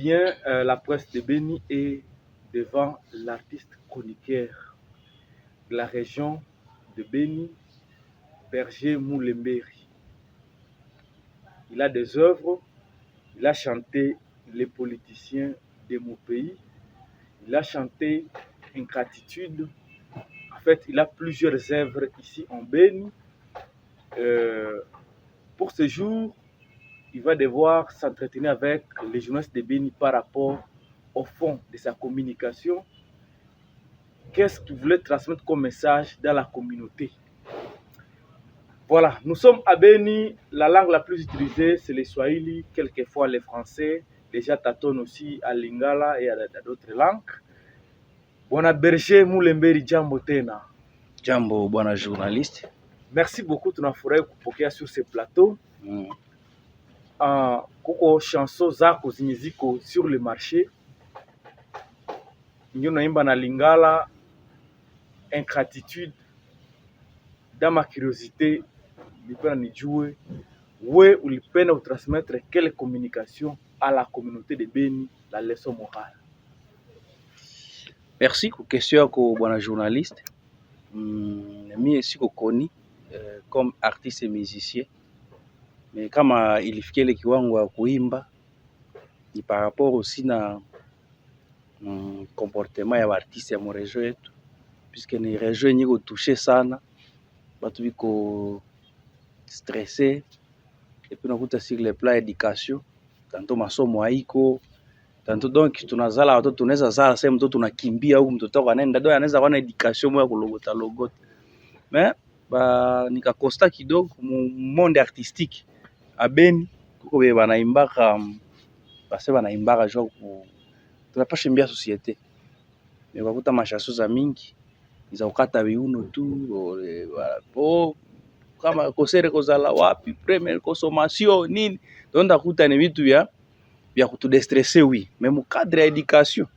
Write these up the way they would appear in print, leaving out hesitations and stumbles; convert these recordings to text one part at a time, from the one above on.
bien, la presse de Beni est devant l'artiste chroniqueur de la région de Beni, Berger Moulemberi. Il a des œuvres, il a chanté Les politiciens de mon pays, il a chanté Ingratitude. En fait, il a plusieurs œuvres ici en Beni. Pour ce jour, il va devoir s'entretenir avec les journalistes de Beni par rapport au fond de sa communication. Qu'est-ce qu'il voulait transmettre comme message dans la communauté? Voilà, nous sommes à Beni. La langue la plus utilisée, c'est le Swahili, quelquefois le français. Les gens tâtonnent aussi à Lingala et à d'autres langues. Bwana Berger Moulemberi, jambo tena. Jambo bwana journaliste. Merci beaucoup, tunafurahi kupokea sur ce plateau. Kuko chanson zako zenye ziko sur le marché. Ndio naimba na Lingala, Ingratitude. Dans ma curiosité, nilipenda nijue we ulipenda utransmettre quelle communication à la communauté de Beni, la leçon morale. Merci kwa question yako bwana journaliste. Mimi siko koni comme artiste et musicien, mais kama ilifikia ile kiwango ya kuimba ni par rapport aussi na comportement ya artiste ya mrejo yetu, puisque ni région yenye ko touché sana, batu biko stressé, et puis nakuta sur le plan éducation, tanto masomo haiko, tanto donc tunazala watoto, tunaweza zala sasa mtoto tunakimbia huko, mtoto wako anaenda ndio anaweza kuwa na education moya kulogota logota. Mais nika constat kidogo mu monde artistique a Beni kuko be banaimbaka base banaimbaka jo ku tunapasha mbia société, mais wakuta mashaso za mingi za ukata viuno tu kama kosere kozala wapi premier consommation nini, donc ndakuta ni vitu vya kutudestresser oui, mais mu cadre ya education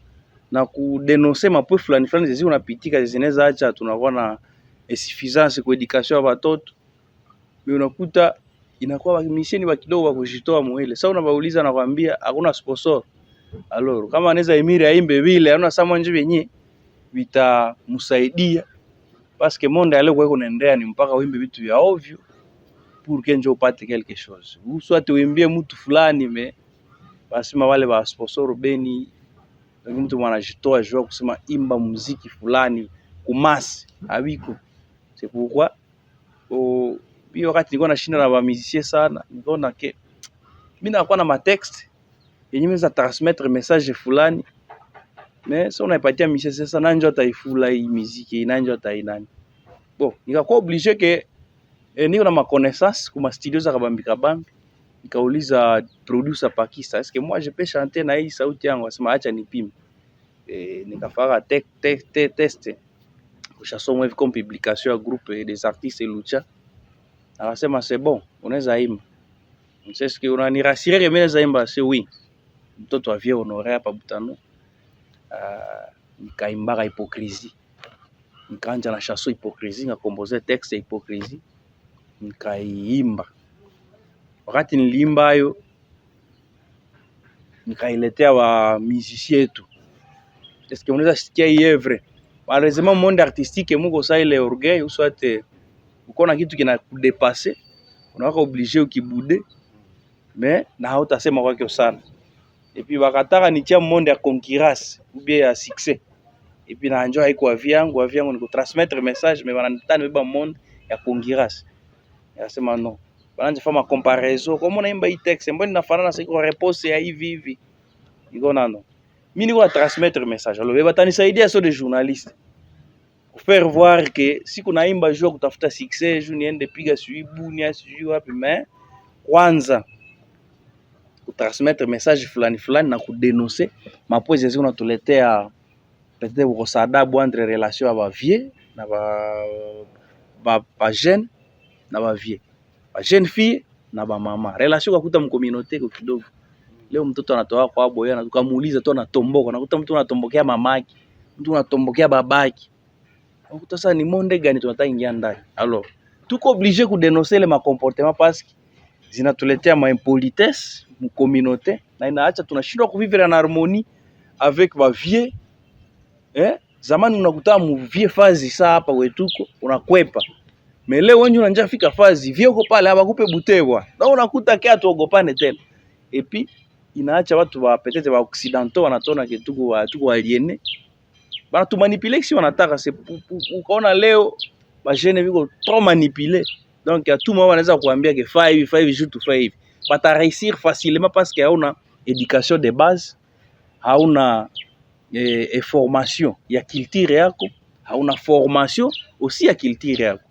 na kudenoncer mapo fulani fulani zizi unapitika zinaweza acha tunakuwa na insuffisance kwa education ya watoto. Mais unakuta inakuwa misheni wa kidogo wa kujitoa muele. Sasa unabauliza na kwambia hakuna sponsor. Alors kama anaweza Emiri aimbe vile, anaona sama nje wenyewe vitamsaidia. Parce que monde ale kwa kunaendea ni mpaka uimbe vitu vya ovyo pour que nje upate quelque chose. Uswate uimbie mtu fulani mais basi wale wa sponsor Beni ndio mtu mwanajitoa jua kusema imba muziki fulani kumasi habiko. C'est pourquoi hiyo wakati nilikuwa nashinda na musicien sana, nikaona ke mimi nakuwa na matext yenye meza transmettre message fulani, mais so unaipatia musicien sasa nanjo ataifula hii muziki nanjo atainani. Bon, nikakuwa obligé que niko na connaissance kuma studio za kabambi, nikauliza producer Pakista, est-ce que moi je peux chanter na hii sauti yangu? Asema acha nipime. Nikafanya test chanson hivi comme publication ya groupe des artistes Lucha. Akasema c'est bon, unaweza imba. Est-ce que unanirassurer que mimi naweza imba? C'est oui. Mtoto avie honoré hapa Butano. Nikaimba Hypocrisie. Nikaanza na chanson Hypocrisie, nikakomposer texte Hypocrisie. Nikaiimba. Wakati niliimba hiyo nikailetea wa musicien yetu. Est-ce que unaweza sikia hii œuvre? Malheureusement monde artistique muko ça ile orgueil ou soit uko na kitu kina kudepasser, unakuwa obligé ukibude, mais na hautasema kwake sana. Et puis wakataka nitia monde ya concurrence ou bien ya succès. Et puis na njoo haiko aviangu ni kutransmettre message, mais wananitana beba monde ya concurrence. Yasema non. Bananje fama comparaison, comment naimba hii texte, mbona inafanana sasa iko réponse ya hivi. Iko nano. Mimi niko transmettre message. Alors beba tanisaidia so de journaliste. Faire voir que si kuna imba jua kutafuta succès, juu niende piga suibu ni asijui wapi, mais kwanza kutransmettre message fulani fulani na kudenoncer mapozi zezi unatuletea peut-être ukosadabu entre relation ya ba vieux na ba jeune na ba vieux, ba jeune fille na ba mama, relation kakuta mu communauté ko kidogo. Leo mtoto anatoa kwa boya na tukamuuliza tu anatomboka, nakuta mtu anatombokea mamaki, mtu anatombokea babaki. Ukuta sasa ni monde gani tunataka ingia ndani? Alors, tuko obligé kudénoncer les comportements parce que zinatuletea maimpolitesse mu communauté na inaacha tunashindwa kuvivre en harmonie avec ba vieux. Zamani unakuta mu vieux fazi saa hapa wetuko unakwepa. Mais leo wengi unanja fika fazi vieux uko pale abakupe butebwa. Na unakuta kia tuogopane tena. Et puis inaacha watu wa peut-être ba occidentaux wanatona ke tuko aliéné. Bana tu manipuler si wanataka c'est ukaona leo ba jeune biko trop manipuler. Donc à tout moment wanaweza kuambia ke 5 jours to 5. Bata réussir facilement parce que hauna éducation de base, hauna formation ya culture yako, hauna formation aussi ya culture yako.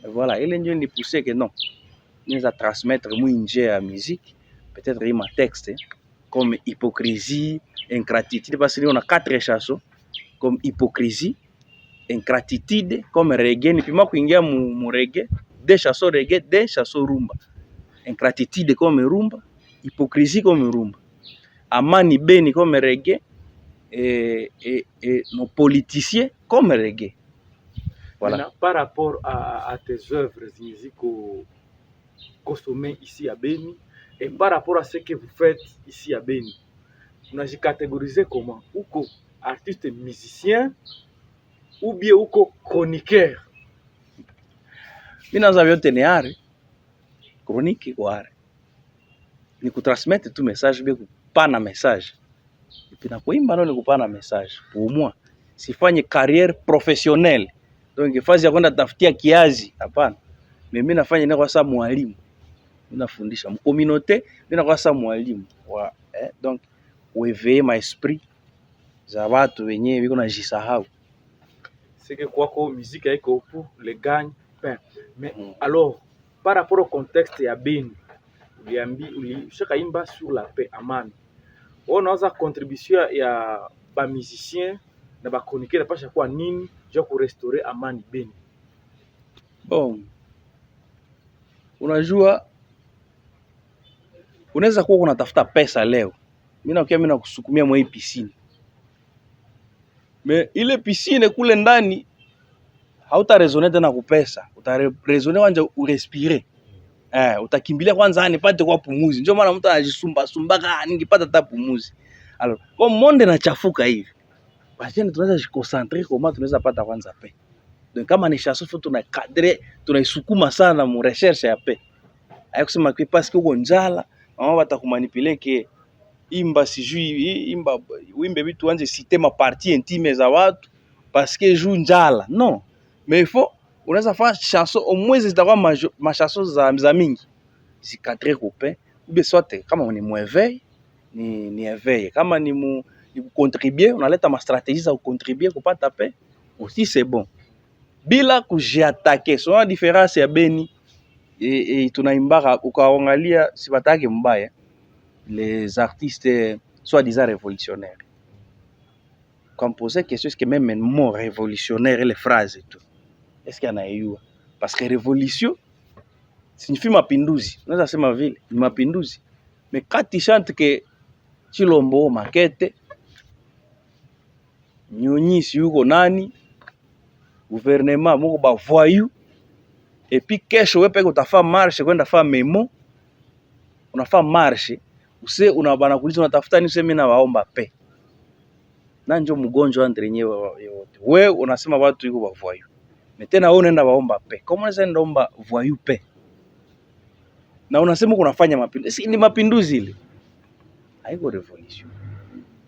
Voilà, ile ndio ni pousser que non. Nous a transmettre mwinje ya musique, peut-être ima texte comme hypocrisie, ingratitude parce qu'on a 4 chansons comme hypocrisie, ingratitude comme reggae, ni pima kuingia mu reggae, 2 chansons reggae, 2 chansons rumba. Ingratitude comme rumba, hypocrisie comme rumba. Amani Beni comme reggae et nos politiciens comme reggae. Voilà. Maintenant, par rapport à tes œuvres musicales consommées ici à Beni et par rapport à ce que vous faites ici à Beni, vous avez catégorisé comment? Ou comme artiste musicien ou bien ou comme chroniqueur? Mina za vyote ni ari, chronique kwa ari. Ni kutransmettre tout message, bien kupana message. Et puis na kuimba ndio ni kupana message. Pour moi, sifanye carrière professionnelle. Donc fazi ya kwenda tafutia kiazi, hapana. Mimi nafanya nini kwa sababu mwalimu. Mimi nafundisha mu communauté, mimi kwa sababu mwalimu. Donc uéveiller ma esprit za watu wenyewe biko na jisahau. C'est que quoi que musique haiko pour le gagne-pain. Mais alors, par rapport au contexte ya Beni, ulishaka imba sur la paix, amani. On a contribution ya ba musicien na ba chroniqueur na pasha kwa nini je ku restaurer amani Beni. Bon. Unajua unaweza kuwa unatafuta pesa leo. Mimi nakusukumia mwa hii piscine. Mais ile piscine kule ndani hauta raisonner tena kupesa. Uta raisonner kwanza urespire. Utakimbilia kwanza nipate kwa pumuzi. Ndio maana mtu anajisumba ningepata hata pumuzi. Alors, kwa monde na chafuka hivi. Basi tunaweza jikoncentrer kama tunaweza pata kwanza pe. Donc kama ni chanson faut tunakadre, tunaisukuma sana mu recherche ya pe. Hayo kusema kwa parce que uko njala, mama batakumanipuler ke imba sijui imba wimbe vitu anje citer ma partie intime za watu parce que joue njala. Non. Mais il faut unaweza fanya chanson au moins zitakuwa ma chanson za mingi zikadre copain ou bien soit kama ni mweveil ni éveil kama ni contribuer unaleta ma stratégie za contribuer kupata paix aussi c'est bon bila kujiattaquer. So la différence ya Beni et tunaimbaka ukaangalia sibatake mbaya les artistes soi-disant révolutionnaires comme poser question est-ce que même un mot révolutionnaire et les phrases et tout est-ce qu'il y en a eu? Parce que révolution signifie mapinduzi. Unaweza sema vile ni mapinduzi. Mais quand tu chantes que Chilombo Makete Nyonyisi yuko nani gouvernement moko ba voyou et puis kesho wewe peke utafanya marche kwenda fanya memo unafanya marche use unabana kuuliza unatafuta nini useme na waomba pe na ndio mgonjwa entre nyewe yote wewe unasema watu yuko ba voyou mais tena wewe unaenda waomba pe kama unaweza enda omba voyou pe na unasema kunafanya mapinduzi ni mapinduzi ile haiko révolution.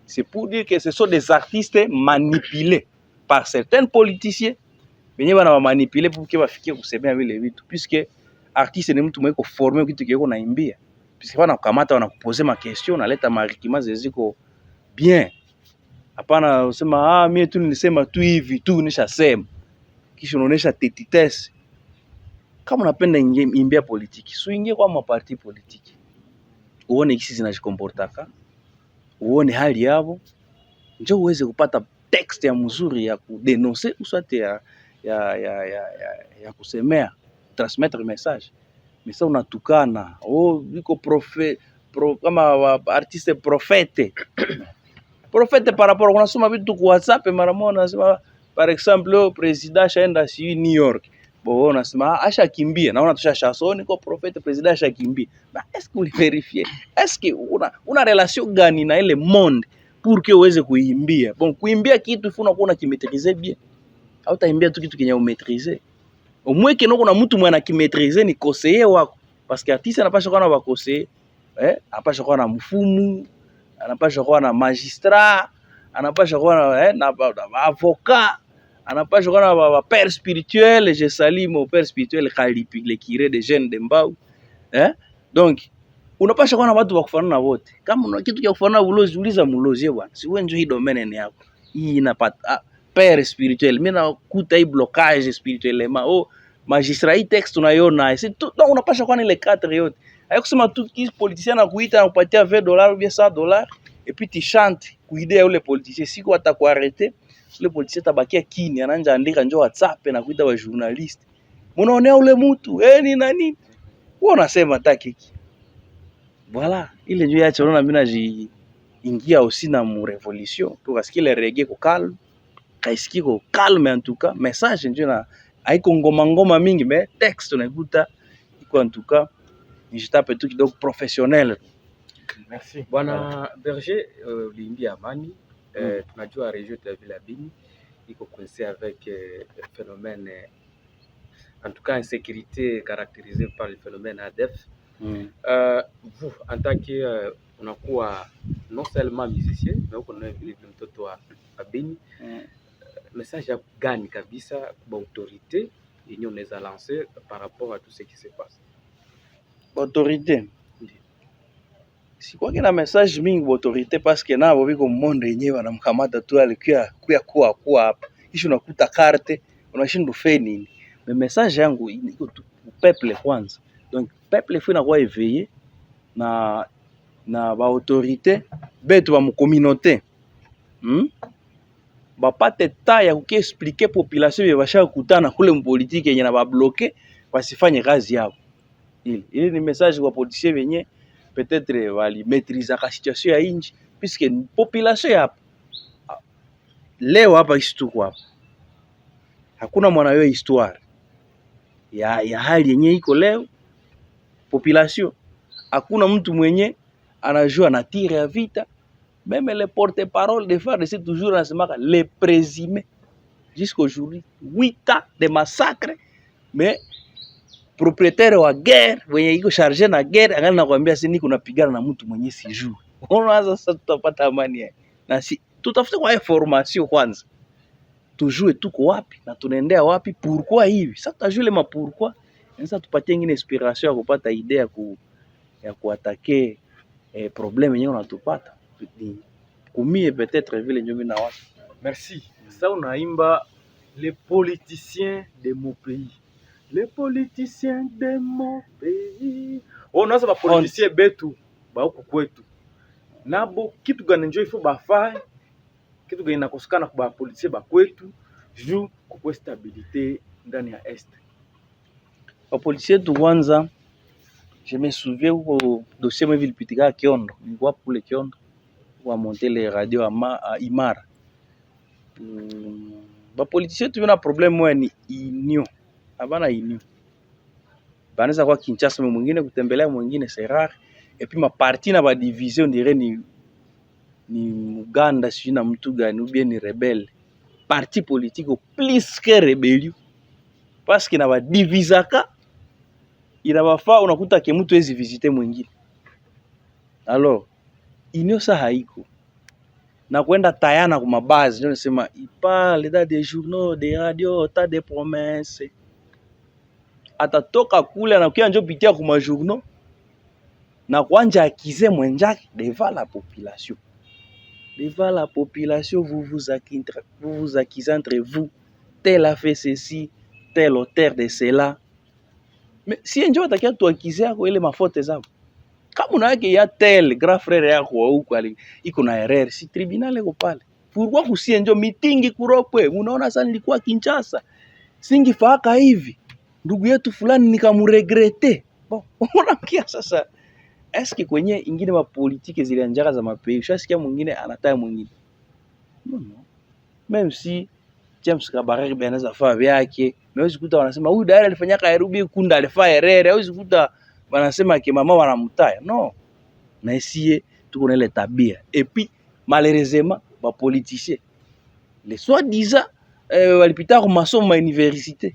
C'est pour dire que ce sont des artistes manipulés par certains politiciens. Benye bana ba manipuler pour que bafikie kusemea vile vitu puisque artiste ni mtu mweko formé kitu kiko naimbia puisque bana kukamata wana kuposer ma question na leta marikima zeziko bien. Hapana usema mimi tu nilisema tu hivi tu nishasema kisha unaonesha tetitesse. Kama unapenda imbia politiki suingie kwa maparti politiki uone kisi zinajikomportaka uone hali yao njoo uweze kupata text ya mzuri ya kudenoncer usate ya kusemea transmettre message. Mais ça unatukana biko kama artiste prophète prophète par rapport unasoma vitu kwa WhatsApp mara moja unasema par exemple président shaenda si New York Bo unasema asha kimbia, naona tusha shasoni kwa prophète president asha kimbia. Ba est-ce que uliverifier? Est-ce que una relation gani na ile monde pour que uweze kuimbia? Bon, kuimbia kitu ifuna kuona kimetriser bien. Au taimbia tu kitu kenye umetriser. Omweke noko na mtu mwana kimetriser ni conseiller wako. Parce que artiste anapasha kuwa na ba conseiller, anapasha kuwa na mfumu, anapasha kuwa na magistrat, anapasha kuwa na avocat, anapasha kuwa na père spirituel. Je salue mon père spirituel Khalipi, le curé de jeunes de Mbau. Donc unapasha kuwa na watu wa kufanana wote. Kama una kitu cha kufanana ulozi, uliza mulozi bwana. Si wewe ndio hii domaine ni yako. Hii inapata père spirituel. Mimi nakuta hii blocage spirituellement. Magistrat hii text tunaiona. C'est tout. Donc unapasha kuwa na ile 4 yote. Hayakusema tu kis politicien anakuita na kupatia $20 ou bien $100 et puis tu chantes kuidea yule politicien. Siku atakuarrêter, yule politicien tabakia kini, anaanza andika njoo WhatsApp na kuita wa journalist. Munaonea ule mtu, ni nani? Wewe unasema takiki. Voilà, ile njoo yacha unaona mimi najiingia aussi na mu revolution. Tukasikia ile reggae ko calme. Kaisikia ko calme en tout cas, message njoo na haiko ngoma mingi mais texte unaikuta iko en tout cas je tape tout kidogo professionnel. Merci. Bwana Berger, uliimbia amani. Tunajua région de la ville ya Beni iko coincé avec phénomène, en tout cas insécurité caractérisée par le phénomène ADF. Vous en tant que unakuwa non seulement musicien mais uko na vile mtoto wa Beni, message gani kabisa kwa autorité yenye unaweza lancer par rapport à tout ce qui se passe? Autorité si kwa kina message mingi autorité parce que nabo biko monde yenyewe wanamkamata tu alikuwa kuwa hapa kisha unakuta carte unashinda ufeni nini. Mais message yangu iko tu peuple kwanza. Donc peuple faut inakuwa éveillé na ba autorité betu ba mu communauté bapate ta ya kuexpliquer population yebasha kutana kule mpolitiki yenye na ba bloquer wasifanye kazi yao. Ili ni message kwa politicien wenye peut-être wali maîtriser la situation ya inji puisque population ya leo hapa isituko hapa hakuna mwana yo histoire ya hali yenye iko leo population. Hakuna mtu mwenye anajua na tire ya vita. Même les porte-parole de FARDC c'est toujours nasemaka les présumés jusqu'aujourd'hui 8 ans de massacre, mais propriétaire wa guerre wenye iko chargé na guerre angali nakwambia si niko napigana na mtu mwenye sijui. Unaanza sasa tutapata amani na si tutafute kwa information kwanza, tujue tuko wapi na tunaendea wapi, pourquoi hivi sasa tutajua le pourquoi sasa tupatie ingine inspiration ya kupata idea ya kuattaquer problème yenyewe unatupata kumie peut-être vile nyomi na watu. Merci. Sasa unaimba les politiciens de mon pays. Les politiciens de mon pays. Unaweza ba politiciens betu ba huku kwetu. Nabo kitu gani njoo ifo bafai? Kitu gani nakosekana kwa politiciens ba kwetu juu kwa stabilité ndani ya est. Ba politiciens tu kwanza, je me souviens au dossier mwe vilipitika Kiondo. Nilikuwa kule Kiondo wa monter les radios à Imara. Ba politiciens tu na problème moya ni union. Abana union. Banaweza kwa Kinshasa mwingine kutembelea mwingine c'est rare. Et puis ma parti na ba division dirait ni Uganda si na mtu gani ou bien ni rebelle. Parti politique au plus que rébellion. Parce que na ba divisaka inabafaa unakuta ke mtu hezi visiter mwingine. Alors union sa haiko. Na kwenda tayana kwa mabazi ndio nasema parle dans des journaux, des radios, tas de promesses. Atatoka kule anakuja njoo pitia kwa majournaux na kuanja akize mwenjake devant la population. Devant la population, vous vous accusez entre vous, tel a fait ceci, tel auteur de cela. Mais si njoo atakia tu akize yako ile mafote zao. Kama unawake ya tel grand frère yako huko iko na erreur, si tribunal iko pale. Pourquoi kusie njoo mitingi kuropwe? Unaona sasa nilikuwa Kinshasa. Singifaka hivi. Ndugu yetu fulani nikamuregrete. Bon, unakia sasa eske kwenye ingine wa politike zile njaka za mapei, ushasikia mwingine anataka mwingine. Non. Même si James Kabarebe anaweza faa vyake. Hawezi kuta wanasema huyu daira alifanya Nairobi kunda alifaa Herere. Hawezi kuta wanasema ke mama wanamtaya. No. Na ici tuko na ile tabia. Et puis malheureusement ba politiciens les soi-disant walipita kwa masomo ya université.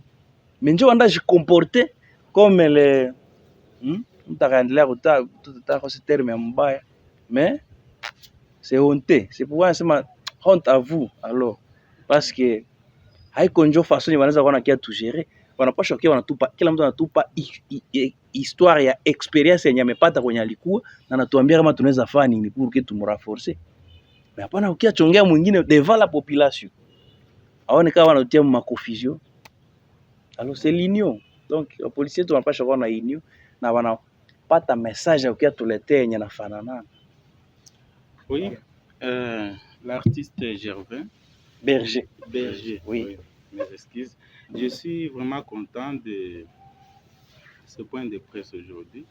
Mais ndio wanda comporter comme les mtakaendelea kuta kwa ce terme mbaya. Mais c'est honteux. C'est pourquoi nasema honte à vous alors parce que haiko njo façon wanaweza kuona kia tu gérer, wanapaswa kia wanatupa, kila mtu anatupa histoire ya experience yenye amepata kwenye alikuwa na anatuambia kama tunaweza fanya nini pour que tumrenforcer. Mais hapana ukia chongea mwingine devant la population aone kama wanatia ma confusion. Alors c'est l'union. Donc les policiers tu wanapaswa kuwa na union na wanapata message ukia tuletea yenye nafanana. Oui, l'artiste Gervais Berger. Oui. Mes excuses. Je suis vraiment content de ce point de presse aujourd'hui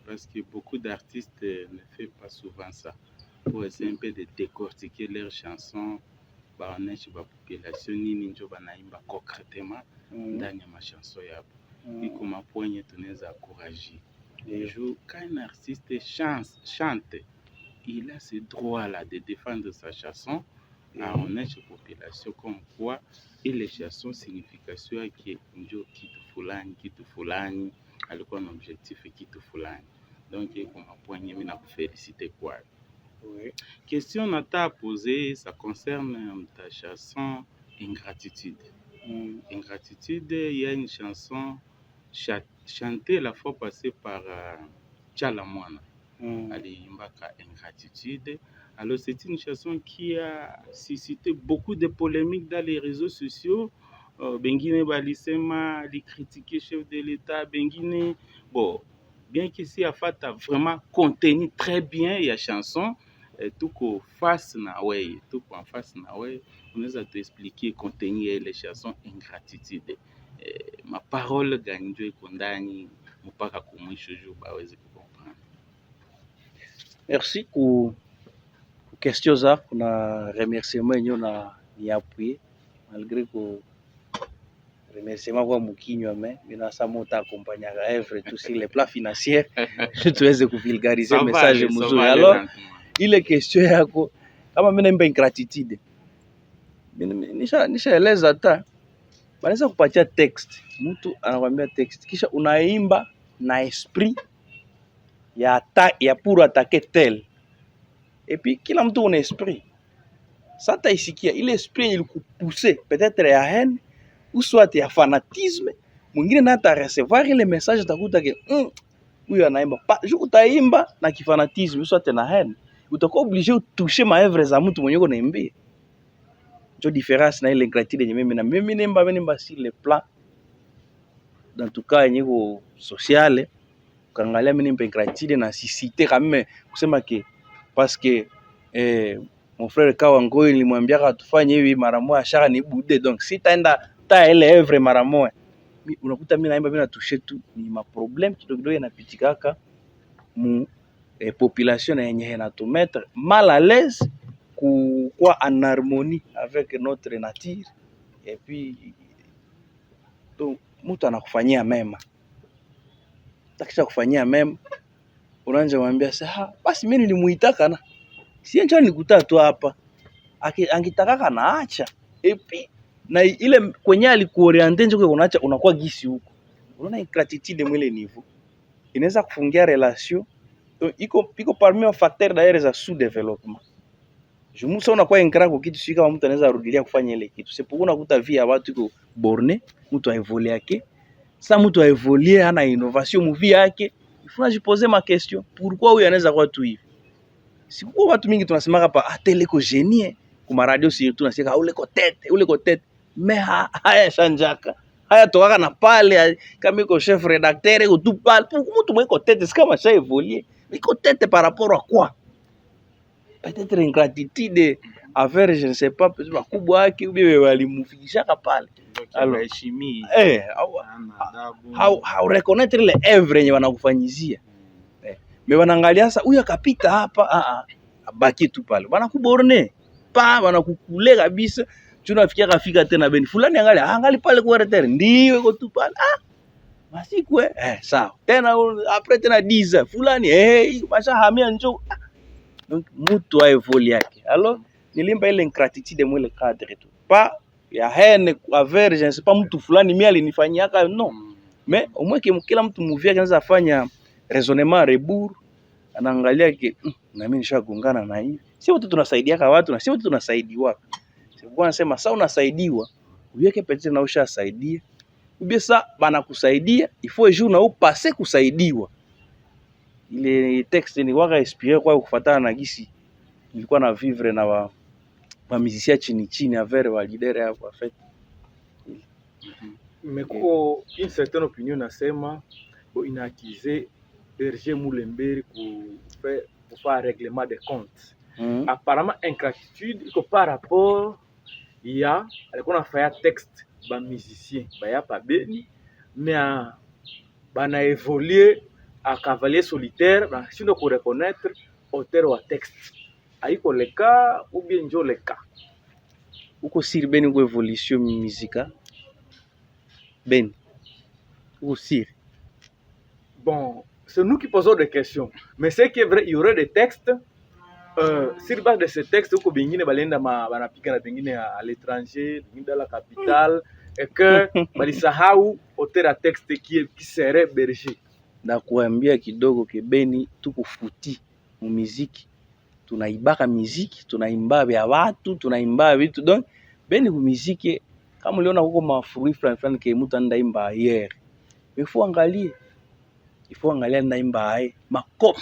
parce que beaucoup d'artistes ne font pas souvent ça pour essayer un peu de décortiquer leurs chansons, baonesha ba population nini njo banaimba concrètement ndani ya machanson yabo. Iko mapwenye tunaweza encourager. Quand un artiste chante, il a ce droit-là de défendre sa chanson à honnête population comme quoi ile chanson signification yake ndio kitu fulani alikuwa na objectif kitu fulani. Donc iko mapwenye mimi nakufeliciter kwa. Oui. Question nata poser, ça concerne ta chanson Ingratitude. Ingratitude, il y a une chanson chantée la fois passée par Tchala Mwana. Aliimbaka Ingratitude. Alors c'est une chanson qui a suscité beaucoup de polémiques dans les réseaux sociaux. Bengine balisema, li critiquer chef de l'État, Bengine, bon, bien que si Afat a vraiment contenu très bien la chanson, tout qu'en face na ouais, on nous a expliqué contenu les chansons Ingratitude. Ma parole gagnée kondani mpaka kumwisho juu baweze comprendre. Merci pour question zako na remerciement yenyewe na ni appuyer malgré que remerciement kwa mkinywa mais binasema utaaccompagner œuvre tout sur les plans financiers tuweze kuvulgariser message mzuri. Alors ile question yako kama mimi naimba Ingratitude nishaeleza hata banaweza kupatia text, mtu anakuambia text kisha unaimba na esprit ya pour attaquer tel. Et puis kila mtu una esprit. Sasa isikia ile esprit ilikupousser peut-être ya haine ou soit ya fanatisme, mwingine na ata recevoir ile message utakuta ke huyu anaimba pa utaimba na kifanatisme soit na haine, utakuwa obligé utoucher maevre za mtu mwenye uko naimbia. Ndio différence na ile Ingratitude yenye mimi naimba sur le plan dans tout cas yenye ko sociale. Ukaangalia mimi naimba Ingratitude na sisite kama kusema ke parce que mon frère Kawangoy nilimwambia atufanye hivi mara moja shaka ni bude, donc si taenda ta ile œuvre mara moja unakuta mimi naimba mimi natushe tu ni ma problème kidogo yanapitikaka mu population na yenye inatumettre mal à l'aise quoi en harmonie avec notre nature. Et puis donc mtu anakufanyia mema, takisha kufanyia mema unaanza kumwambia sasa basi mimi nilimuitaka na si njoo nikuta tu hapa angitakaka naacha. Et puis na ile kwenye alikuoriente njoo unaacha unakuwa gisi huko. Unaona Ingratitude mwele niveau inaweza kufungia relation. Donc iko parmi un facteur d'ailleurs za sous-développement. Je musa unakuwa ingrat kwa kitu sika mtu anaweza rudilia kufanya ile kitu. C'est pourquoi unakuta via watu iko borné, mtu aevolue yake. Sasa mtu aevolue ana innovation mu vie yake. Il faut se poser ma question, pourquoi huyu anaweza kuwa tu hivi? Sikuwa watu mingi tunasema hapa tele ko génie kwa radio surtout nasema ule ko tete mais haya shanjaka haya toka na pale kama iko chef rédacteur iko tu pale pour mtu mweko tete c'est comme ça évoluer iko tete par rapport à quoi? Peut-être Ingratitude affaire je ne sais pas peut-être wakubwa wake ubiwe walimufikishaka pale. Alors chimie how reconnaître les œuvres yenye wanakufanyizia mais wanaangalia sasa huyu akapita hapa abaki tu pale wanakuborne pa wanakukule kabisa tunafikia kafika tena Beni fulani angali pale kwa RTR ndio iko tu pale masiku sawa tena après tena 10 fulani masha hamia njoo donc mtu aevoli yake. Alors nilimba ile ingratitude mwele cadre tu pas ya haine envers je ne sais pas mtu fulani mimi alinifanyiaka non mais au moins kila mtu muvia anaweza fanya raisonnement rebours anaangalia ke na mimi nishagongana na hivi. Si wote tunasaidiaka watu na si wote tunasaidiwa. Sikuwa nasema sasa unasaidiwa uweke pete na ushasaidia. Ubie sasa bana kusaidia il faut jour na upase kusaidiwa. Ile texte ni waka inspiré kwa kufuatana na gisi nilikuwa na vivre na wa musicien chini avec wa leader hapo en fait. Mais kuko une certaine opinion nasema inaccuser Berger Moulemberi pour faire règlement des comptes. Apparemment ingratitude iko par rapport ya alikuwa nafanya texte ba musicien baya pa Beni mais bana évoluer à cavalier solitaire na sindo ko reconnaître auteur wa texte. Aiko le cas ou bien njo le cas. Uko sir Beni ko évolution musicale Beni ou sir. Bon, c'est nous qui posons des questions. Mais c'est qui est vrai, il y aurait des textes. Sur base de ces textes, uko bengine balenda banapika na bengine à l'étranger, dans la capitale, et que balisahau auteur à texte qui serait Berger. Na kuambia kidogo ke Beni tuko futi mu muziki. Tunaibaka muziki, tunaimba vya watu, tunaimba vitu. Donc Beni ku muziki kama uliona huko mafuri fulani ke mtu andaimba hier. Il faut angalia ndaimba hai makopo.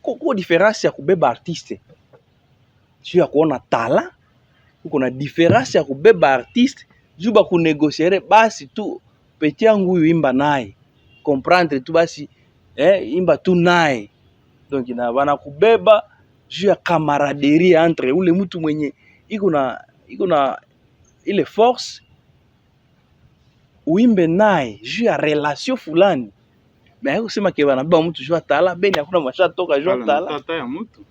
Kuko différence ya kubeba artiste. Sio ya kuona tala. Kuko na différence ya kubeba artiste, juba kunegocier basi tu peti yangu huyu imba naye. Comprendre tu basi imba tu naye. Donc na bana kubeba juu ya camaraderie entre ule mtu mwenye iko na ile force uimbe naye juu ya relation fulani. Mais kusema ke bana baba mtu jua tala Beni hakuna masha toka jua tala. Tata ya mtu.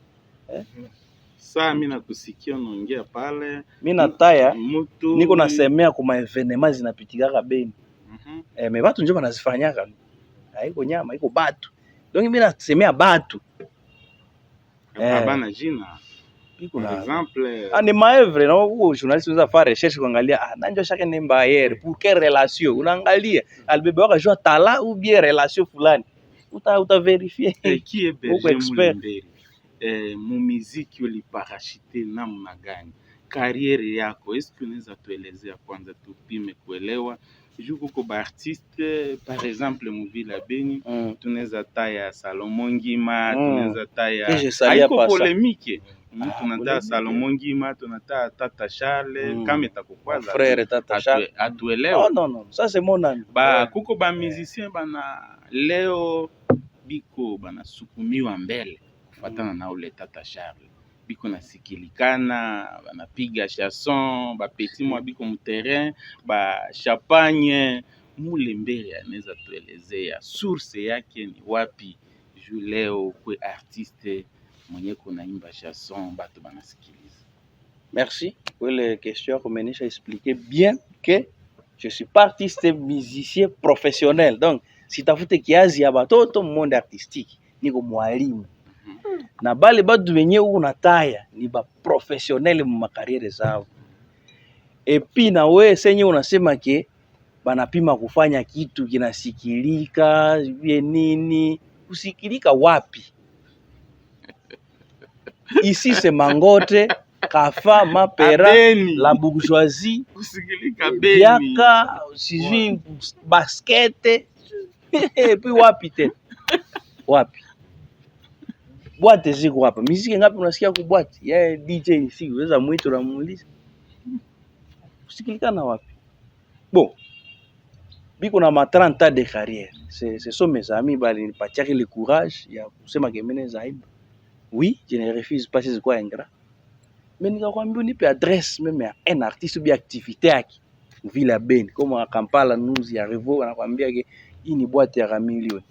Saa mimi nakusikia unaongea pale. Mimi nataya mtu niko nasemea kwa evenement zinapitikaka Beni. Mais watu njoo wanazifanyaka. Haiko nyama, iko batu. Donc mimi nasemea batu. Bana jina. Par exemple ni maevre na huko journalist unaweza fanya recherche kuangalia nanjo chacun nemba hier pour quelle relation unaangalia albebe waka jua tala ou bien relation fulani uta vérifier qui est Berger Moulemberi mu muziki uliparashite namna gani kariere yako est-ce que unaweza tuelezea kwanza tupime kuelewa juu kuko ba artiste par exemple mu ville ya Beni tunaweza taya Salomon Ngima tunaweza taya haiko polemique tunataka Salomon Ngima tunataka Tata Charles kama itakukwaza frère Tata Charles atuelewa non ça c'est mon ami kuko ba musicien bana leo biko bana sukumiwa mbele kufuatana na ule Tata Charles biko nasikilikana banapiga chanson ba petit moi biko mu terrain ba champagne Moulemberi anaweza tuelezea source yake ni wapi juu leo kwa artiste mwenye kunaimba chanson batu banasikiliza. Merci pour les questions que Menisha expliqué bien que je suis pas artiste musicien professionnel. Donc si tafute kiazi ya batoto monde artistique niko mwalimu. Na bale batu wenye unataya ni ba professionnel mu makariere zao. Et puis na wewe senye unasema ke banapima kufanya kitu kinasikilika nini kusikilika wapi? Ici c'est Mangote, Kafa, Mapera, Abeni. la bourgeoisie, Kusikilika Beni. Biaka, sijui basket. Et puis wapi tena? Wapi? Boîte ziko hapa. Muziki ngapi unasikia ku boîte? Ya DJ ici, unaweza mwito na muulize. Kusikilika na wapi? Bon. Biko na ma 30 ans de carrière. Ce sont mes amis bali nipatia le courage ya kusema kemene zaimba. Oui, je ne refuse pas c'est quoi ingrat. Mais nikakwambia unipe adresse même ya un artiste ou bien activité yake. Ville ya Beni comme à Kampala nous ya Revo anakuambia ke hii ni boîte ya milioni.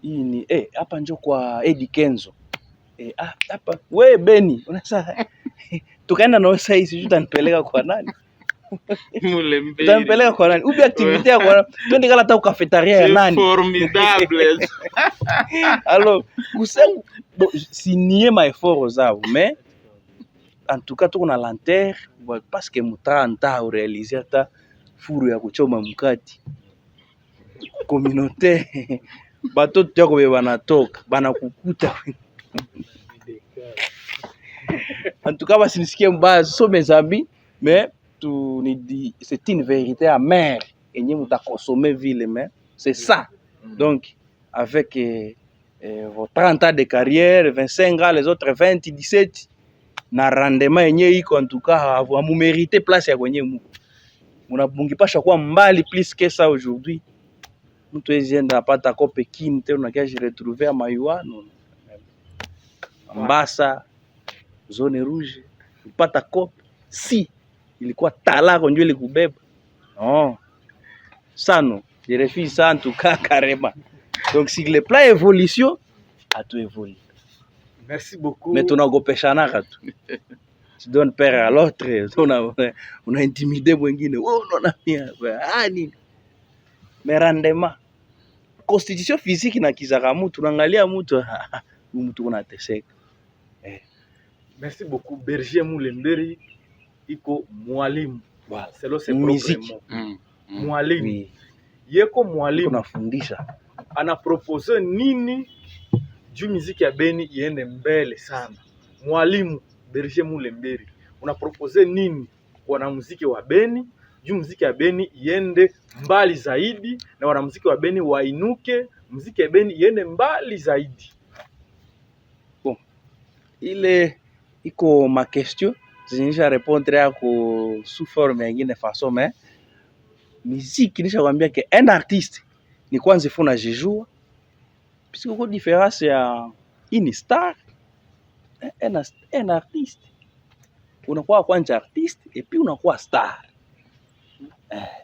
Hii ni hapa njo kwa Eddie Kenzo. Hapa we Beni unasa tukaenda na wewe sasa hivi utanipeleka kwa nani? Mulemberi. Utanipeleka kwa nani? Ubi activité ya kwa twende kala ta cafétéria ya nani? Formidable. Alors, kusema signer ma effort zao, mais en tout cas tuko na lanterne parce que mutanta réaliser ta furu ya kuchoma mkati communautaire batoto yako banatoka banakukuta. En tout cas basi nisikie mbaya so mes amis, mais tu ni dit c'est une vérité amère yenye mutakonsommer vile, mais c'est ça. Donc avec vos 30 ans de carrière, 25 ans, les autres 20, 17 na rendement yenye iko, en tout cas vous méritez place ya kwenye muko munabungipasha kuwa mbali plus que ça. Aujourd'hui mtu ezienda apata kope kini tena unakia jiretrouver mayuano Mombasa zone rouge upata kope si ilikuwa talako ndio ilikubeba sano je refuse ça en tout cas carrément. Donc si le plan évolution a tout évolué. Merci beaucoup. Mais tunagopeshana tu. Tu donnes père à l'autre, on a intimidé mwingine. Oh non mia. Nini? Mais rendement. Constitution physique na kizaka mtu tunaangalia mtu mtu unateseka. Merci beaucoup. Berger Mulemberi iko mwalimu. Voilà. C'est ses propres mots. Mwalimu. Oui. Yeko mwalimu Unafundisha. Ana propose nini juu muziki ya Beni iende mbele sana? Mwalimu Berger Mulemberi, una propose nini kwa wanamuziki wa Beni juu muziki ya Beni iende mbali zaidi na wanamuziki wa Beni wainuke, muziki ya Beni iende mbali zaidi? Bon. Ile iko ma question zinisha répondre yako sous forme nyingine façon, mais muziki nisha kwambia que un artiste ni kwanza ifuna jijua, puisque kwa différence ya une star un artiste unakuwa kwanza artiste et puis unakuwa star.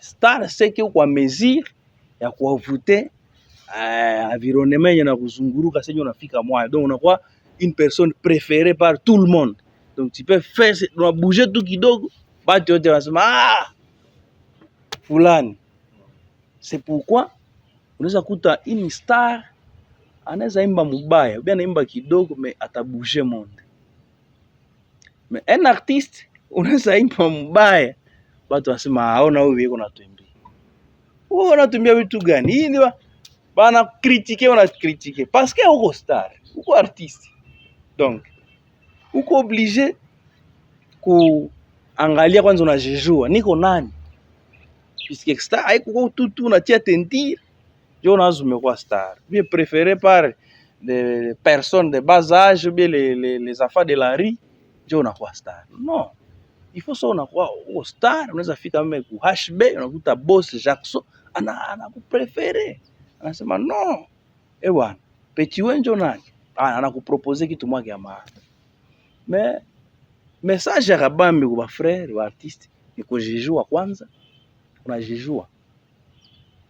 Star c'est que kwa mesure ya kuavute environnement yenye na kuzunguruka sasa unafika moyo, donc unakuwa une personne préférée par tout le monde. Donc tu peux faire bouger tout kidogo batu yote wanasema fulani. C'est pourquoi unaweza kuta une star anaweza imba mubaya, bien anaimba kidogo mais atabouger monde. Mais un artiste unaweza imba mubaya, watu wasema aona huyu yuko natuimbia. Wewe unatuimbia vitu gani? Hii ni bana critiquer parce que uko star, uko artiste. Donc uko obligé kuangalia kwanza unajijua niko nani. Puisque star haiko tu unatia tentir jo nazume kwa star. Bien préféré par les personnes de bas âge, bien les enfants de la rue, jo unakuwa star. Non. Il faut ça unakuwa star, unaweza fika mimi ku HB, unakuta boss Jackson anakuprefere. Anasema non. Bwana, Petit Wenjo nani? Anakupropose kitu mwake ya maana. Mais message ya kabambi kwa frère wa artiste ni kujijua kwanza. Unajijua.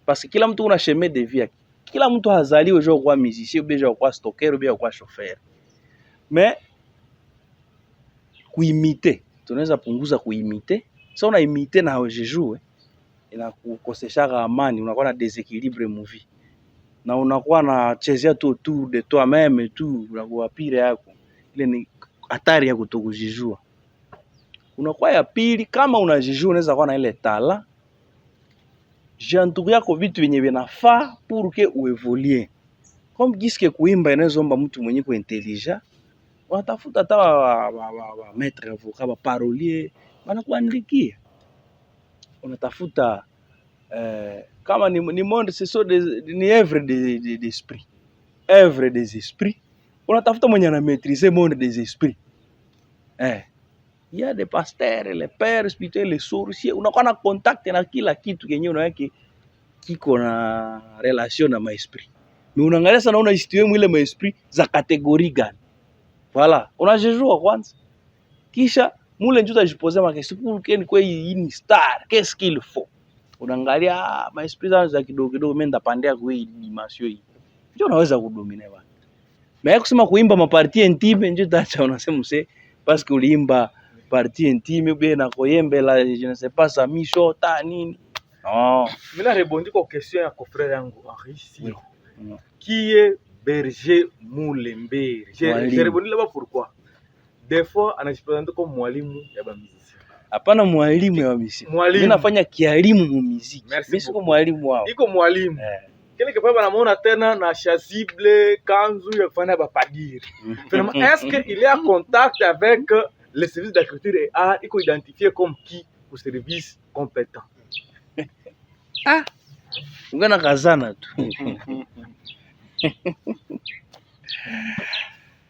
Parce que kila mtu una chemin de vie. Kila mtu hazaliwe jo kwa musicien ou bien kwa stocker ou bien kwa chauffeur. Mais kuimite, tunaweza punguza kuimite. Sasa una imite na hujijue inakukosesha amani, unakuwa na déséquilibre movie. Na unakuwa na chezea tu autour de toi-même tu, unakuwa pire yako. Ile ni hatari ya kutokujijua. Unakuwa ya pili, kama unajijua unaweza kuwa na ile tala jantu yako vitu vyenye vinafaa pour que uevolue. Comme giske kuimba inawezomba mtu mwenye ku intelligent, watafuta hata wa maître avocat, ba parolier, wanakuandikia. Unatafuta kama ni monde c'est so ni œuvre d'esprit. Œuvre des esprits. Unatafuta mwenye ana maîtriser monde des esprits. Il y a des pasteurs, les pères spirituels, les sorciers, unakuwa na contact na kila kitu kenye unaweke kiko na relation na maesprit. Mais unaangalia sana unajisitue mwile maesprit za kategori gani. Voilà, unajijua kwanza. Kisha mule ndio utajipoza makesi pour que ni kwa hii star, qu'est-ce qu'il faut? Unaangalia maesprit za kidogo kidogo mimi ndapandia kwa hii dimension hii. Ndio unaweza kudomine bana. Mais kusema kuimba mapartie intime ndio taacha unasema mse parce que uliimba partie intime ou bien na koyembela je ne sais pas ça mishota nini. Non. Mimi na rebondi kwa question ya confrère yangu Henri Siro. Oui. Qui est Berger Mulemberi? J'ai rebondi là-bas pourquoi? Des fois anajipresente comme mwalimu ya ba musicien. Hapana mwalimu ya muziki. Mimi nafanya kialimu mu muziki. Mimi siko mwalimu wao. Iko mwalimu. Quelque part banamuona tena na chasuble kanzu ya kufanya ba padiri. Finalement, est-ce qu'il est en contact avec le service d'écriture et art, iko identifié comme qui au service compétent? Ah. Ungana kazana tu.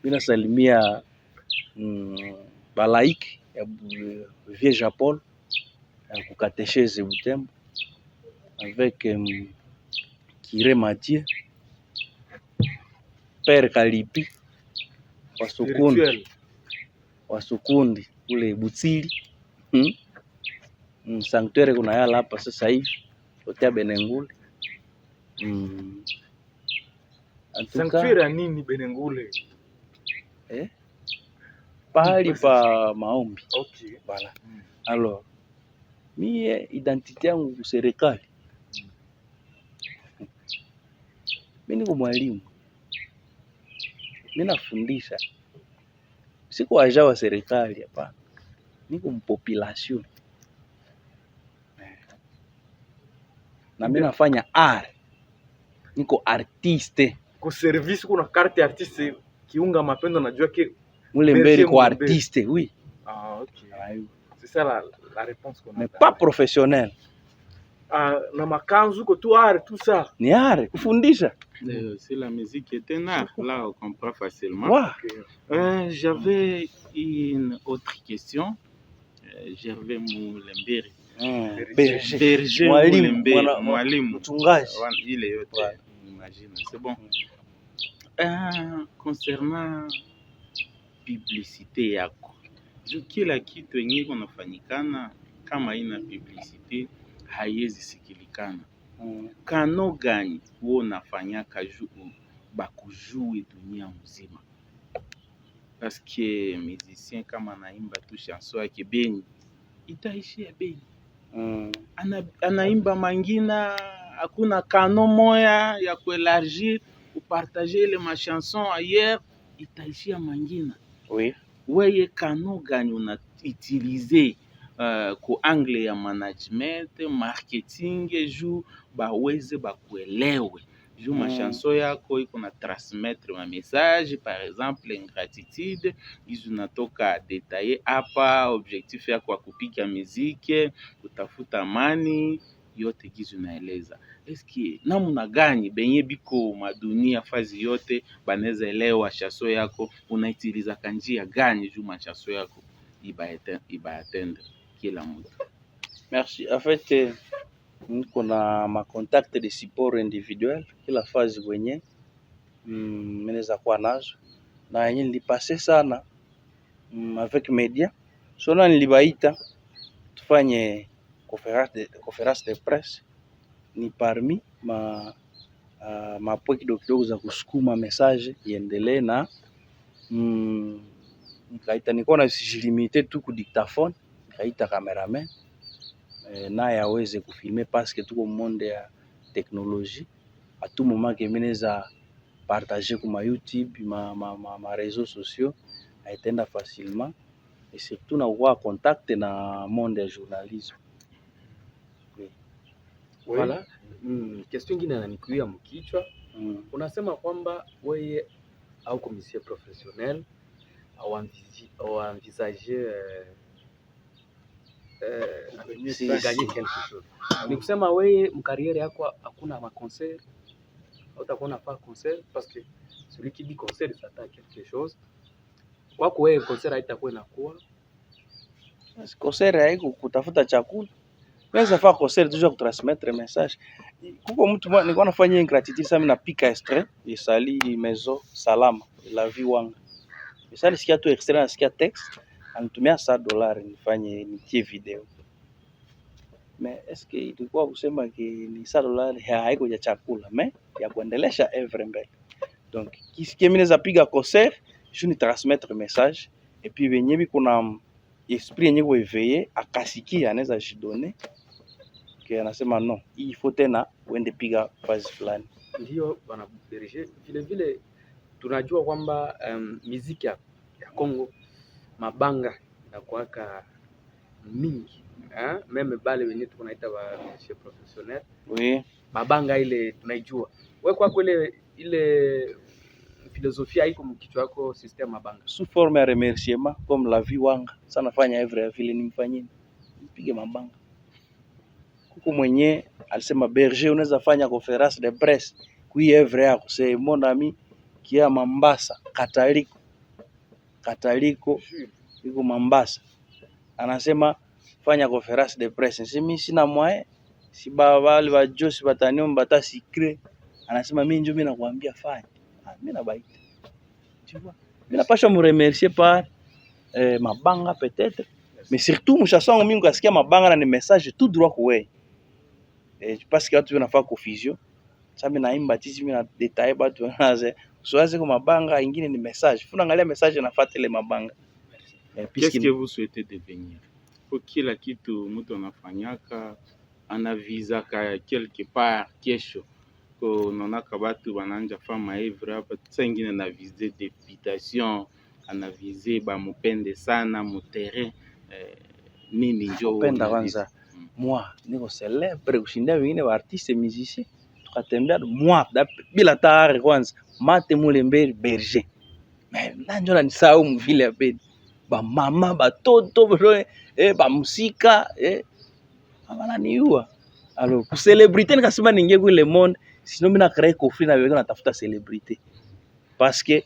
Mina salimia balaiki ya Vieux Jean Paul ya kukatesheze Butembo avec Kire Mathieu Père Kalipi wasukundi kule Butsili sanctuary kuna yala hapa sasa hivi hotel Benengule. Sanctuary ya nini Benengule? Pahali pa maombi. Okay. Voilà. Alors, mie identite yangu kuserikali. Mimi niko mwalimu. Mimi nafundisha. Siko aja wa serikali hapana. Niko mpopulation. Na mimi nafanya art. Niko artiste. Kwa service kuna carte artiste kiunga mapendo najua ke Mulemberi kwa artiste, oui. Ah, ok. C'est ça la réponse qu'on a. Mais pas professionnel. Na makanzu ko tout art, tout ça. Ni art, kufundisha. C'est la musique qui est un art, là on comprend facilement. Ouais. J'avais une autre question. Gervais Mulemberi. Berger Mulemberi, mwalimu. Mchungaji. Ile yote, imagine. C'est bon. Concernant publicité yako, juu kila kitu yenye kunafanyikana kama ina publicité haiwezi sikilikana. Kano gani wewe unafanyaka juu bakujue dunia mzima? Parce que musicien kama naimba tu chanson yake Beni itaishia Beni. Anaimba mangina, hakuna kano moya ya kuelargir upartager ile machanson ailleurs, itaishia mangina. Oui. Weye kano gani unautilize ku angle ya management, marketing juu baweze bakuelewe. Juu machanson yako iko na transmettre ma message, par exemple ingratitude, hizo natoka detailler hapa objectif yako wa kupiga muziki, kutafuta amani, yote gizu naeleza. Eski namna gani benye biko madunia fazi yote banaweza elewa chanson yako, unaitiliza kanjia gani juu machanson yako iba atteindre kila mtu? Merci. En fait, niko na ma contact de support individuel kila fazi wenye mnaweza kuwa nazo na yenye nilipase sana avec media. Sona nilibaita tufanye conference de presse, ni parmi mapo kidogo za kusukuma message iendelee na nikaita niko na sijilimite tu ku dictaphone, nikaita cameraman naye aweze kufilme parce que tuko monde ya teknolojia, à tout moment que mineza partager kuma YouTube ma réseaux sociaux aitenda facilement et surtout na kuwa contact na monde ya journalisme. Oui. Voilà. Question ingine inanikuia mkichwa. Unasema kwamba wewe au commissaire professionnel au envisager gagner quelque chose. Ni kusema wewe mkariere yako hakuna ma concert, utakuwa unafanya concert parce que celui qui dit concert s'attend quelque chose. Kwako wewe concert haitakuwa inakuwa. Concert haiko kutafuta chakula. Unaweza fanya concert toujours kutransmettre message. Kuko mtu nilikuwa nafanya ingratitude sasa, mimi napika extrait isali maison salama la vie wanga. Isali sikia tu extrait na sikia text, anitumia $100 nifanye nitie video. Mais est-ce que ilikuwa kusema ki ni $100 haiko ya chakula, mais ya kuendelesha evre mbele. Donc kisikie mimi naweza piga concert, je ni transmettre message et puis venye biko na esprit yenye kueveye akasikia anaweza jidone ke anasema no, hii faut tena uende piga fazi fulani. Ndio bwana Berger, vile vile tunajua kwamba muziki ya Kongo mabanga inakuwaka mingi meme bale wenye tunaita ba musicien professionnel. Oui, Mabanga ile tunaijua. Wewe kwako ile filosofia haiko mkichwa wako system mabanga. sous forme ya remerciement comme la vie wanga sana fanya evre ya vile nimfanyeni nipige mabanga. Kuko mwenye alisema Berger, unaweza fanya conference de presse kui evre yako c'est mon ami qui a Mambasa Kataliko iko Mambasa, anasema fanya conference de presse. Simi sina mwae si bali ba Josi bataniomba bata secret, anasema mimi ndio mimi nakwambia fanya. Mimi nabaita tu vois, mimi napasha mu remercier par mabanga peut-être, mais surtout mshasongo mimi ngasikia mabanga na ni message tout droit kwa parce que watu wanafaa confusion. Sasa mimi naimba tizi, mimi na detail watu wanaanza soaze kwa mabanga, ingine ni message. Funa angalia message nafuata ile mabanga. Qu'est-ce que vous souhaitez devenir? Pour kila kitu mtu anafanyaka anavizaka quelque part kesho. Ko nonaka batu bananja fama evre hapa tsa ingine na viser députation, anaviser ba mupende sana mu terrain nini njoo penda kwanza. Moi niko célèbre kushinda wengine wa artiste musicien, tukatembea moi bila tayari kwanza Mate Mulemberi Berger. Mais nanjo na nisahau mvile ya bedi ba mama batoto ba musika abananiua. Alors ku célébrité nikasema ningie kwa Le Monde, sinon mimi na créer conflit na wengine natafuta célébrité parce que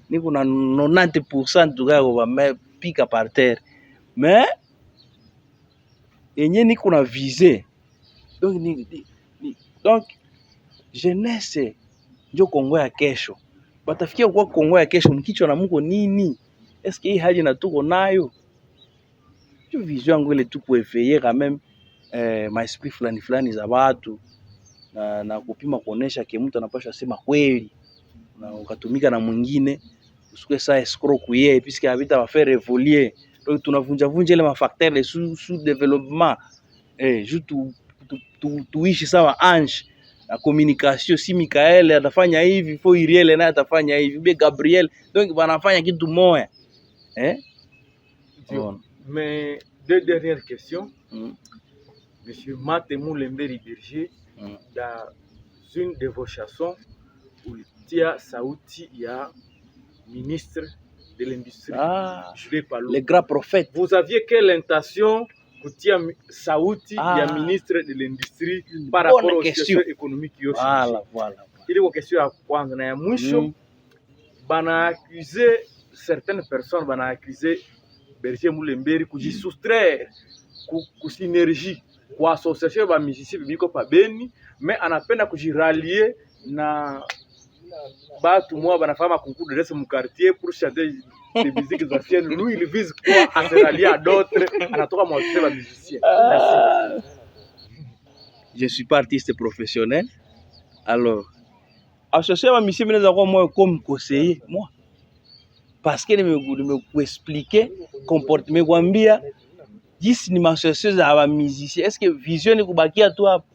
niko na 90% tukao ba me pika par terre, mais yenye niko na viser donc jeunesse ndio Kongo ya kesho. Batafikia kwa Kongo ya kesho mkichwa na Mungu nini? Est-ce que hii hali na tuko nayo? Hiyo vision yangu ile tu kuefeye quand même ma esprit fulani za watu na kupima kuonesha ke mtu anapaswa sema kweli na ukatumika na mwingine usikwe saa escroc yeye puisque habita va faire évoluer. Donc tunavunja ile mafacteur de sous développement tuishi sawa ange na communication. Si Mikael atafanya hivi fo Iriel naye atafanya hivi be Gabriel, donc wanafanya kitu moya Mais deux dernières questions. Monsieur Mate Mulemberi Berger, dans une de vos chansons où il tient sauti ya ministre de l'industrie, le grand prophète. Vous aviez quelle intention pour tia sauti ya ministre de l'industrie par rapport aux questions économiques yote? Voilà. Ile kwa question ya kwanza na ya mwisho, bana accuser certaines personnes, bana accuser Berger Mulemberi kujisustraire ku synergie kwa association ba musiciens biko pa Beni, mais anapenda kujirallier na batu mwa banafanya concours de danse mu quartier pour chanter des musiques anciennes. Lui il vise quoi à se rallier à d'autres, anatoka mwa ba musiciens. Merci. Je suis pas artiste professionnel. Alors associer ba musiciens inaweza kuwa moi comme conseiller moi, parce que nimekuexpliquer comportement, nimekuambia jinsi ni masosiyo za ba musiciens. Est-ce que vision ni kubakia tu hapo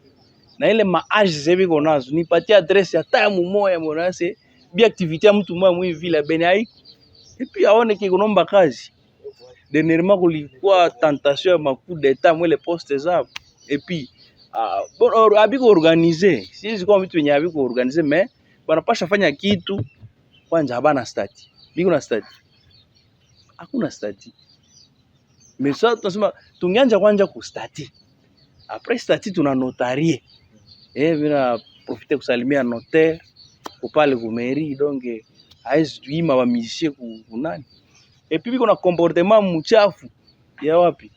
na ile maage zebi konazo? Nipatie adresse ya tamu moya monase bi activité ya mtu moya mwi vile Beni haiko, et puis aone ki kunomba kazi. Dernièrement kulikuwa tentation ya macoup d'état mwele poste zao, et puis bon abiko organiser sisi kwa vitu wenye abiko organiser, mais banapasha fanya kitu kwanza. Habana stati biko na stati, hakuna stati. Mais ça tunasema tungeanja kwanza ku stati, après stati tuna notarie. Mina profiter kusalimia notaire kupale ku mairie, donc haizi tuima ba musicien ku nani. Et puis biko na comportement mchafu ya wapi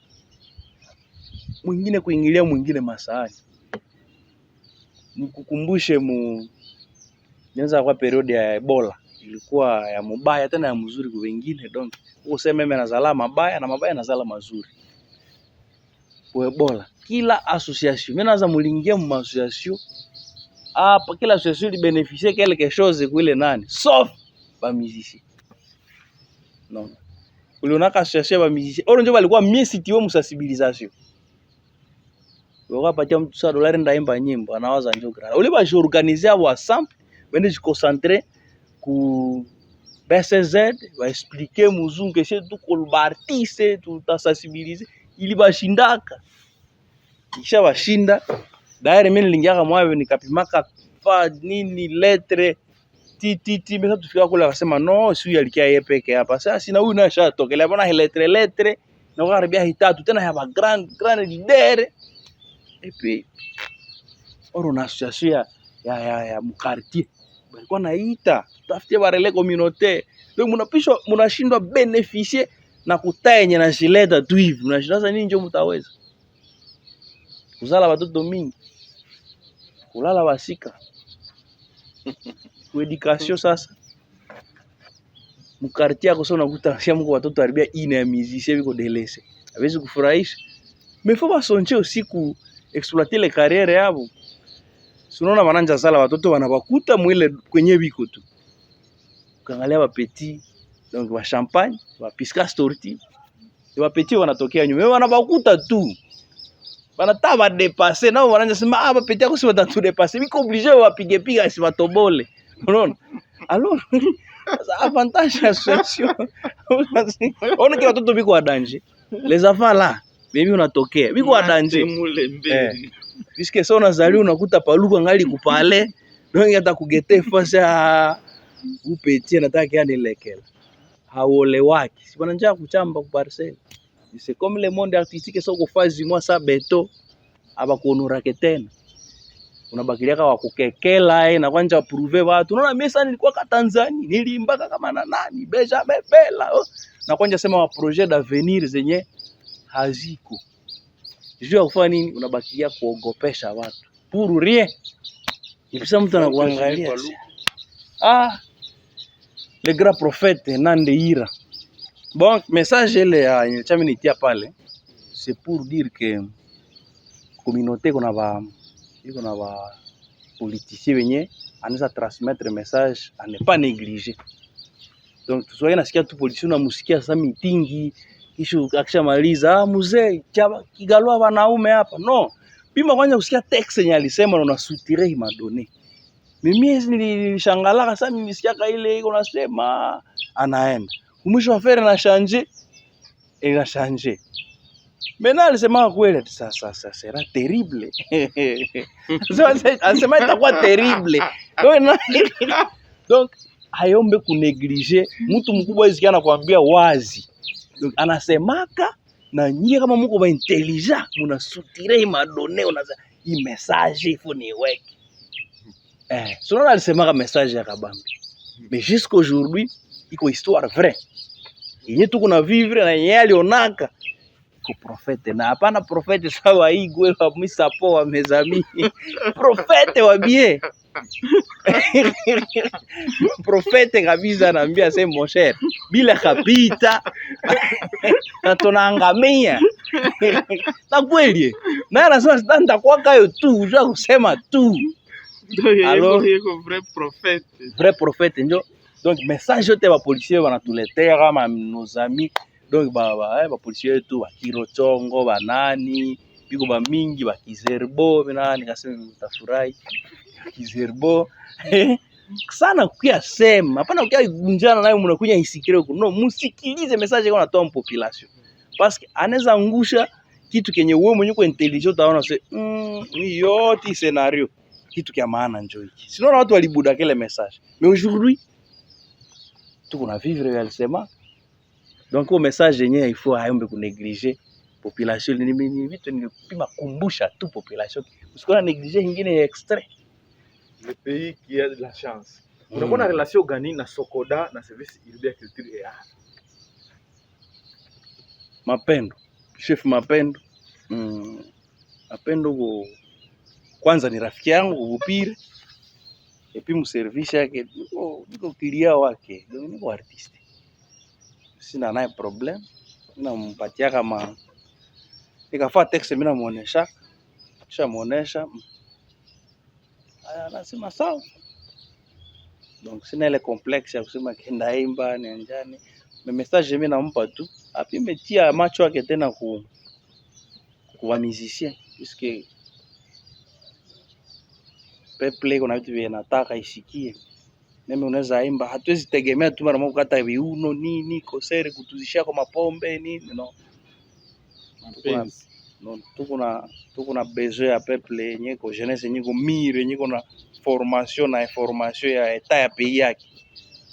mwingine kuingilia mwingine masahani. Nikukumbushe nianza kwa periode ya Ebola, ilikuwa ya mubaya tena ya mzuri kwa wengine. Donc useme mimi nazala mabaya na mabaya nazala mazuri. Kwa Ebola kila association mimi naanza mulingia mu association hapa, kila association li bénéficier quelque chose kuile nani sauf ba musicien. Non. Ulionaka association ba musicien. Oro ndio balikuwa mie sitio mu sensibilisation. Wakapatia mtu $100 ndaimba nyimbo anawaza njoo grana. Ule ba organiser abo ensemble, wende jikoncentrer ku BCZ, ba expliquer muzungu que c'est tout ko artiste tout sensibiliser ili bashindaka. Kisha bashinda. Daire mimi nilingiaka mwawe nikapimaka fa nini lettre titi mesa tufika kule akasema no si alikia yeye peke hapa. Sasa sina huyu naye shatokelea bona lettre na ukaribia hitatu tena ya grand leader. Et puis oro na association ya mkartier balikuwa naita tafutie barele communautaire donc munashindwa beneficier na kutayenye na shileta tu hivi mnashinda sasa nini ndio mtaweza kuzala watoto mingi kulala wasika ku education sasa mkartier yako sasa unakuta mko watoto haribia ine ya musicien biko delese hawezi kufurahisha mais faut pas songer aussi ku exploiter les carrières yabo. Sunaona wananja sala watoto wanabakuta mwile kwenye biko tu. Ukaangalia wa petit donc wa champagne, wa pisca sportif. Wa petit wanatokea nyuma. Wanabakuta tu. Wanataka dépasser nao wananja sema ah petit yako si watatu dépasser. Biko obligé wapige piga si watobole. Unaona? Alors avantage ya association. Ona kwa watoto biko wa danger. Les enfants là mimi unatokea biko wa danger puisque sasa unazali unakuta paluka ngali kupale donc hata kugete fasa upeti anataka kiande lekela haole wake si bana njaa kuchamba ku parcelle c'est comme le monde artistique sasa uko fazi mwa sa beto aba kuonora ketena unabakilia kwa kukekela na kwanja prouver watu unaona mimi sana nilikuwa ka Tanzania niliimbaka kama na nani Benjamin Bella na kwanja sema wa projet d'avenir zenye haziko. Jua kufanya nini unabakia kuogopesha watu. Pour rien. Ikisa mtu anakuangalia. Le grand prophète Nande Ira. Bon, message ile ya nitia pale c'est pour dire que communauté kuna ba politiciens wenye anaweza transmettre message à ne pas négliger. Donc tusoye nasikia tu politicien unamusikia sasa mitingi kisha akishamaliza mzee kigalua wanaume hapa no pima kwanza kusikia text yenye alisema na unasutire madone mimi nilishangaa sasa mimi nisikia ile iko nasema anaenda mwisho affaire na changer mena alisema kweli sasa sera terrible anasema itakuwa terrible donc hayombe kunegliger mtu mkubwa hizi anakuambia wazi. Donc anasemaka na nyie kama mko ba intelligent mnasutire madone unaza hii message ifo niweke. Sio alisemaka message ya kabambi. Mais jusqu'aujourd'hui iko histoire vraie. Yenye tuko na vivre na yeye alionaka ko prophète na hapana prophète sawa hii gwe wa misapo wa mezami. Prophète wa bien. Prophète kabisa anambia sema mon cher bila kapita na tunaangamia na kweli na anasema sitanda kwa kayo tu unajua kusema tu alors vrai prophète ndio donc message yote ba policiers wanatuletea kama nos amis donc ba policiers tu wa Kirochongo banani biko ba mingi ba Kizerbo nani kasema utafurahi Kizerbo sana kukia sema hapana ukia gunjana nayo mnakuja isikire huko no msikilize message kwa natoa population parce que anaweza angusha kitu kenye wewe mwenyewe uko intelligent utaona ni yote scenario kitu kia maana njoo hiki sinon watu walibuda kile message mais aujourd'hui tuko na vivre alisema donc au message yenyewe il faut hayombe kunegliger population ni vitu ni kupima kumbusha tu population usikona negliger nyingine extrait. Le pays qui a de la chance. On a une relation gani na Sokoda na service urbain culture et art. Mapendo. Chef Mapendo. Mapendo kwanza ni rafiki yangu Upire. Et puis mservice yake niko kilia wake. Ndio niko artiste. Sina naye problem. Ninampatia kama nikafaa text mimi namuonesha. Kisha muonesha anasema sawa. Donc sina ile complexe ya kusema kenda imba ni njani message mimi nampa tu api metia macho yake tena kwa musicien puisque peuple kuna vitu vinataka isikie. Mimi unaweza imba, hatuwezi tegemea tu mara moja kukata viuno nini kosere kutuzishia kwa mapombe nini no. No, tuko na besoin ya peuple yenye ko jeunesse yenye ko mire yenye ko na formation na information ya etat ya pays yake.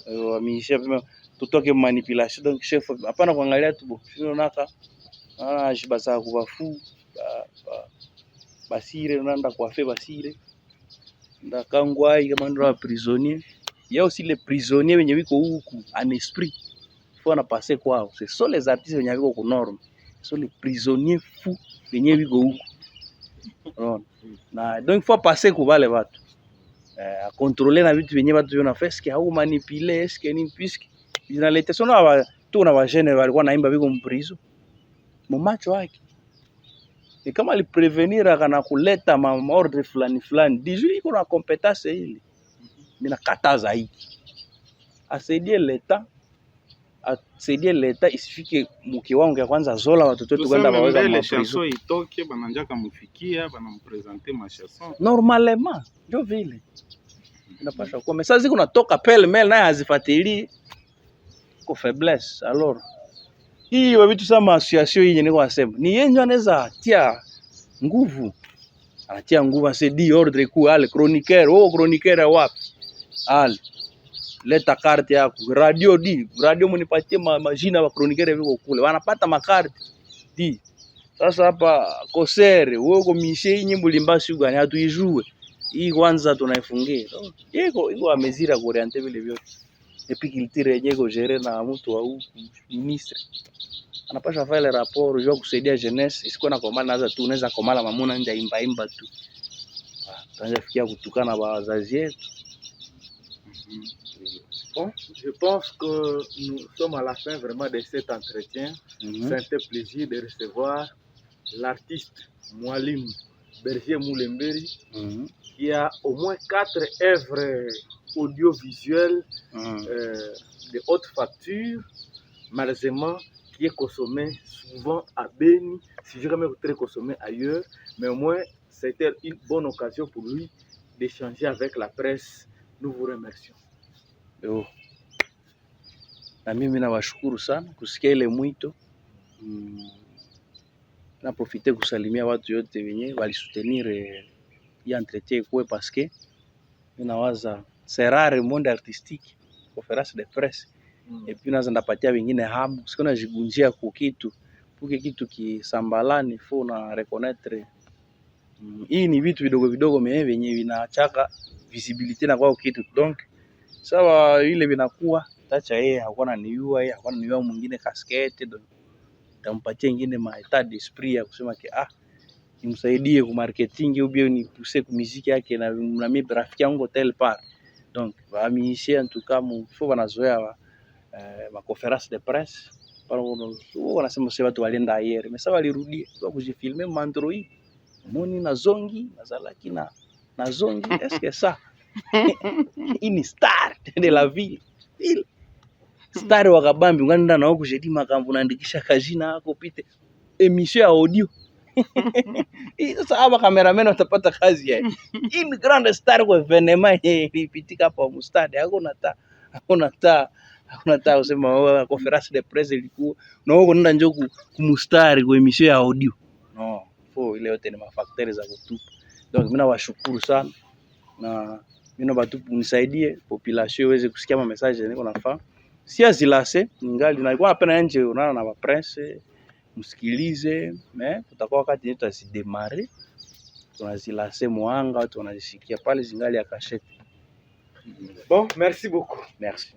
Wamisha pima tutoke manipulation donc chef hapana kuangalia tu bo. Unaka jibasa kubafu basire unaenda kuafe basire. Ndakangwai kama ndo prisonnier. Il y a aussi les prisonniers wenye wiko huku en esprit. Faut na passer kwao. C'est sont les artistes wenye wiko ku norme. sont les prisonniers fous wenye wiko huku. Na donc faut passer kwa wale watu. A contrôler na vitu wenye watu wanafanya eske au manipuler eske nini puisque inaleta sona tu na wajene walikuwa naimba wiko mprizo. Mumacho wake. Ni kama aliprevenir akana kuleta ordre fulani dijui iko na compétence ile. Mina kataza hiki asaidie leta isifike mke wangu ya kwanza zola watoto wetu kwenda baweza ma chanson itoke bananja kamfikia banampresenter ma chanson normalement ndio vile inapaswa kwa message ziko natoka pele mel naye azifuatilie kwa faiblesse. Alors hii wa vitu sama association hii niko nasema ni yenye anaweza tia nguvu, anatia nguvu asedi ordre ku ale chroniqueur wapi al leta carte yako radio munipatie majina wa chroniqueur viko kule wanapata makarte di. Sasa hapa kosere wewe uko mishe nyimbo limbashi gani hatuijue hii kwanza tunaifungia iko amezira kuoriente vile vyote epikilitire yenye iko gere na mtu wa huku ministre anapasha file rapport jua kusaidia jeunesse isikuwa na komala naza tu unaweza komala mamuna nje imba tu tuanze fikia kutukana wazazi yetu. Bon, je pense que nous sommes à la fin vraiment de cet entretien. C'est un tel plaisir de recevoir l'artiste Mwalim Berger Moulemberi qui a au moins 4 œuvres audiovisuelles de haute facture, malheureusement qui est consommé souvent à Beni, si je remets très consommé ailleurs, mais au moins c'était une bonne occasion pour lui d'échanger avec la presse. Nous vous remercions. Yo. Na mimi nawashukuru sana kusikia ile mwito. Na profiter kusalimia watu yote wenye walisoutenir hii entretien kwa parce que ninawaza c'est rare monde artistique conférence de presse et puis naanza ndapatia wengine hamu siko najigunjia kwa kitu puke kitu kisambalani fo na reconnaître hii ni vitu vidogo wenye vinachaka visibility na kwa kitu donc sawa ile vinakuwa tacha yeye hakuna niua mwingine casquette donc tampatia nyingine ma état d'esprit ya kusema ke nimsaidie ku marketing au bien ni pousser ku muziki yake na mimi rafiki yangu tel part donc vaamiishia en tout cas faut wanazoea ma conférence de presse pardon wanasema sasa watu walienda ayer mais ça walirudia kwa kujifilmer mandroid moni na zongi na zalaki na zongi est-ce que ça ini star de la ville star wa kabambi unganda na huko jedi makambo naandikisha kajina yako pite emission ya audio sasa hapa cameraman utapata kazi yake ini grand star kwa evenement ilipitika hapa mustadi hakuna taa usema conference de presse ilikuwa na huko nenda njoo kumustari kwa emission ya audio no fo ile yote ni mafacteurs za kutupa donc mimi nawashukuru sana na mimi naomba tu unisaidie population iweze kusikia ma message niko nafaa si azilase ningali na ilikuwa napenda nje unaona na presse msikilize tutakuwa wakati yetu asidemare tunazilase mwanga watu wanazisikia pale zingali ya cachette. Bon, merci beaucoup. Merci.